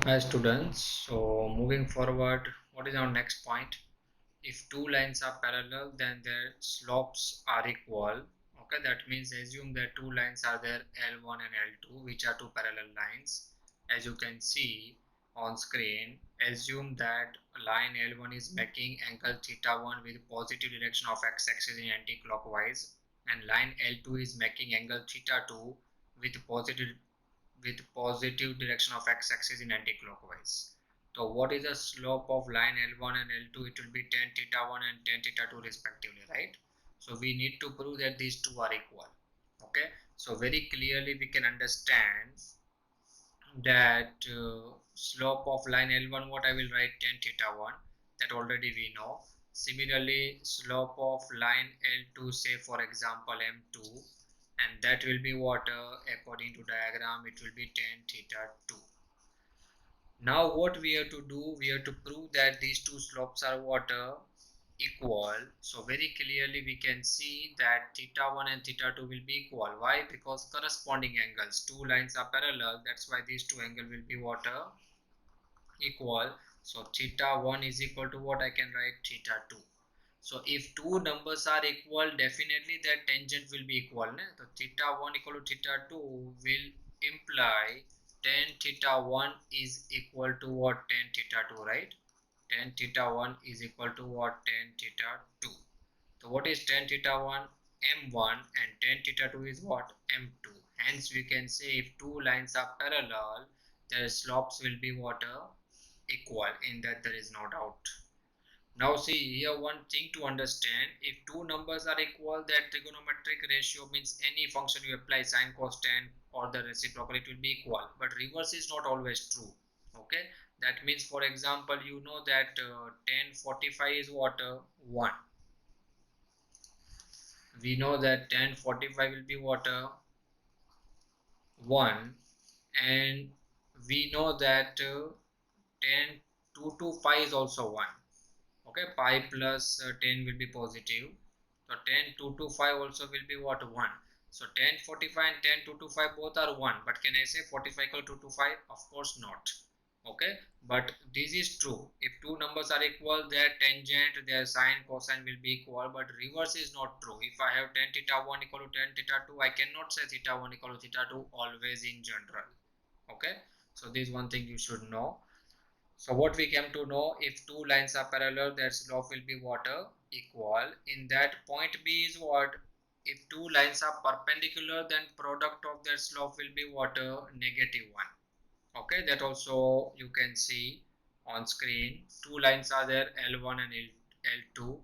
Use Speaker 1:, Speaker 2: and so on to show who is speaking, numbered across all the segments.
Speaker 1: Hi students, so moving forward, what is our next point? If two lines are parallel, then their slopes are equal. Okay, that means assume that two lines are there, L1 and L2, which are two parallel lines. As you can see on screen, assume that line L1 is making angle theta 1 with positive direction of x-axis in anti-clockwise, and line L2 is making angle theta 2 with positive direction of x-axis in anti-clockwise. So what is the slope of line L1 and L2? It will be tan theta 1 and tan theta 2 respectively, right? So we need to prove that these two are equal. Okay, so very clearly we can understand that slope of line L1, what I will write tan theta 1, that already we know. Similarly, slope of line L2, say for example M2, and that will be what, according to diagram, it will be tan theta 2. Now what we have to do, we have to prove that these two slopes are what, equal. So very clearly we can see that theta 1 and theta 2 will be equal. Why? Because corresponding angles, two lines are parallel, that's why these two angles will be what, equal. So theta 1 is equal to what, I can write theta 2. So if two numbers are equal, definitely their tangent will be equal. Ne? So theta 1 equal to theta 2 will imply tan theta 1 is equal to what, tan theta 2, right? Tan theta 1 is equal to what, tan theta 2. So what is tan theta 1? M1, and tan theta 2 is what, M2. Hence we can say if two lines are parallel, their slopes will be what, equal. In that there is no doubt. Now see here, one thing to understand, if two numbers are equal, that trigonometric ratio means any function you apply, sine, cos, tan or the reciprocal, it will be equal. But reverse is not always true. Okay, that means for example you know that tan 45 is what, 1. We know that tan 45 will be what, 1, and we know that tan 2 to 5 is also 1. Okay, pi plus 10 will be positive, so tan 2 to 5 also will be what, 1. So tan 45 and tan 2 to 5 both are 1, but can I say 45 equal to 2 to 5? Of course not. Okay, but this is true, if two numbers are equal, their tangent, their sine, cosine will be equal. But reverse is not true. If I have tan theta 1 equal to tan theta 2, I cannot say theta 1 equal to theta 2 always in general. Okay, so this is one thing you should know. So what we came to know, if two lines are parallel, their slope will be what, equal. In that point B is what, if two lines are perpendicular, then product of their slope will be what, -1. Okay, that also you can see on screen. Two lines are there, L1 and L2.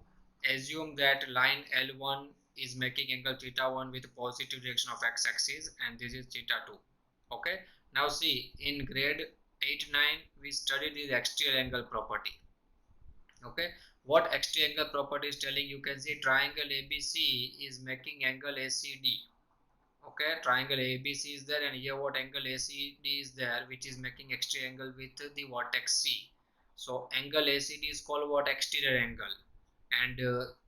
Speaker 1: Assume that line L1 is making angle theta 1 with positive direction of x-axis, and this is theta 2. Okay, now see, in grade 8 9 we studied this exterior angle property. Okay, what exterior angle property is telling, you can see triangle ABC is making angle ACD. Okay, triangle ABC is there, and here what angle ACD is there, which is making exterior angle with the vertex C. So angle ACD is called what, exterior angle, and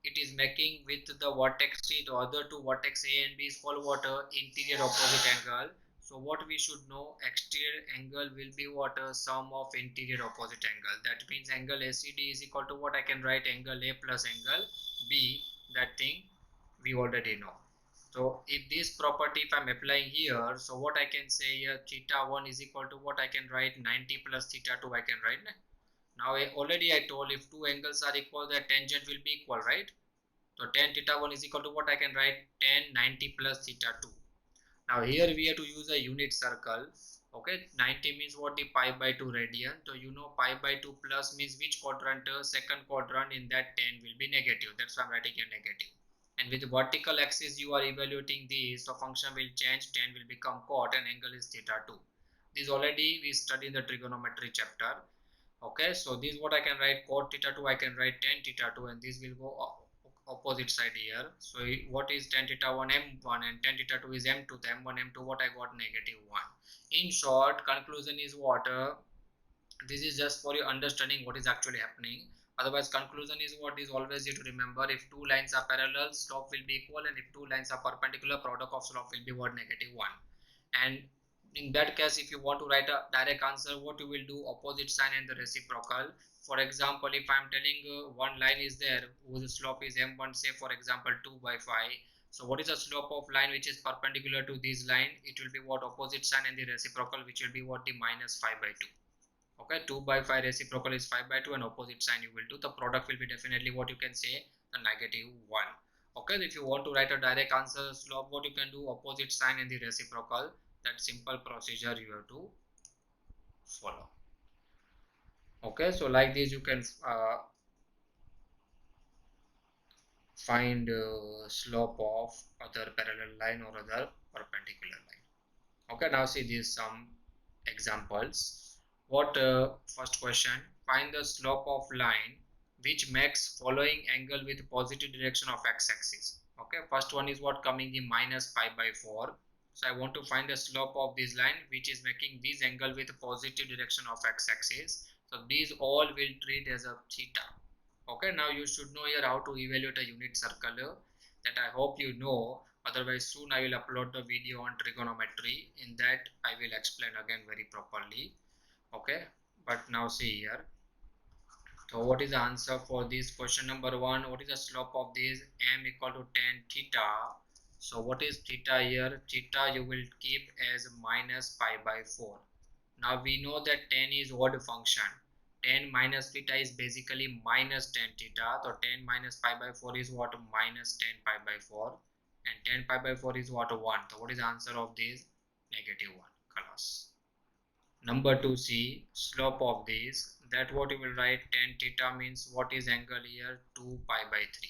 Speaker 1: it is making with the vertex C. The other two vertex A and B is called what, interior opposite angle. So what we should know, exterior angle will be what, sum of interior opposite angle. That means angle ACD is equal to what, I can write angle A plus angle B. That thing we already know. So if this property, if I'm applying here, so what I can say here, theta 1 is equal to what, I can write 90 plus theta 2, I can write. Now already I told, if two angles are equal, the tangent will be equal, right? So tan theta 1 is equal to what, I can write tan 90 plus theta 2. Now here we have to use a unit circle. Okay, 90 means what, the pi by 2 radian. So you know pi by 2 plus means which quadrant, second quadrant, in that tan will be negative. That's why I'm writing here negative. And with the vertical axis you are evaluating this, so function will change, tan will become cot, and angle is theta 2. This already we studied in the trigonometry chapter. Okay, so this is what I can write, cot theta 2, I can write tan theta 2, and this will go opposite side here. So what is tan theta 1, m1, and tan theta 2 is m2. The m1 m2, what I got, -1. In short, conclusion is what, this is just for your understanding what is actually happening. Otherwise conclusion is what is always you to remember, if two lines are parallel, slope will be equal, and if two lines are perpendicular, product of slope will be what, -1. And in that case, if you want to write a direct answer, what you will do, opposite sign and the reciprocal. For example, if I am telling one line is there whose slope is m1, say for example 2 by 5. So what is the slope of line which is perpendicular to this line? It will be what, opposite sign and the reciprocal, which will be what, the minus 5 by 2. Okay, 2 by 5 reciprocal is 5 by 2, and opposite sign you will do, the product will be definitely what you can say, the negative 1. Okay, if you want to write a direct answer slope, what you can do, opposite sign and the reciprocal. That simple procedure you have to follow. Okay, so like this you can find slope of other parallel line or other perpendicular line. Okay, now see these some examples. What first question, find the slope of line which makes following angle with positive direction of x-axis. Okay, first one is what, coming in minus pi by 4. So I want to find the slope of this line which is making this angle with positive direction of x-axis. So these all will treat as a theta. Okay, now you should know here how to evaluate a unit circle, that I hope you know. Otherwise soon I will upload the video on trigonometry. In that I will explain again very properly. Okay, but now see here. So what is the answer for this question number 1? What is the slope of this? M equal to tan theta. So what is theta here? Theta you will keep as minus pi by 4. Now we know that tan is odd function. Tan minus theta is basically minus tan theta. So tan minus pi by 4 is what? Minus tan pi by 4. And tan pi by 4 is what? 1. So what is the answer of this? Negative 1. Class. Number 2c, slope of this. That what you will write, tan theta means what is angle here? 2 pi by 3.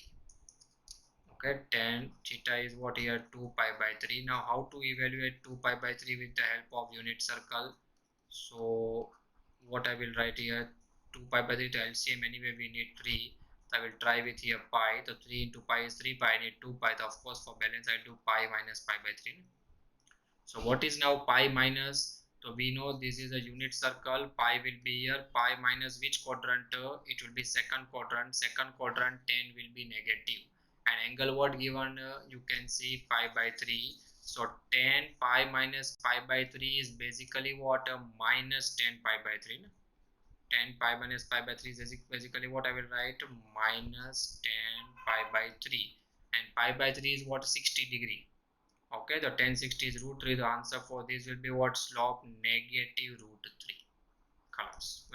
Speaker 1: Okay, tan theta is what here? 2 pi by 3. Now how to evaluate 2 pi by 3 with the help of unit circle? So what I will write here, 2 pi by 3 to LCM, anyway we need 3. So I will try with here pi. So 3 into pi is 3 pi, I need 2 pi. So of course for balance I do pi minus pi by 3. So what is now pi minus? So we know this is a unit circle. Pi will be here. Pi minus which quadrant? It will be second quadrant. Second quadrant, tan will be negative. And angle what given? You can see pi by 3. So tan pi minus pi by 3 is basically what? Minus tan pi by 3. Tan pi minus pi by 3 is basically what I will write? Minus tan pi by 3. And pi by 3 is what? 60 degree. Okay, the tan 60 is root 3. The answer for this will be what? Slope negative root 3. Class.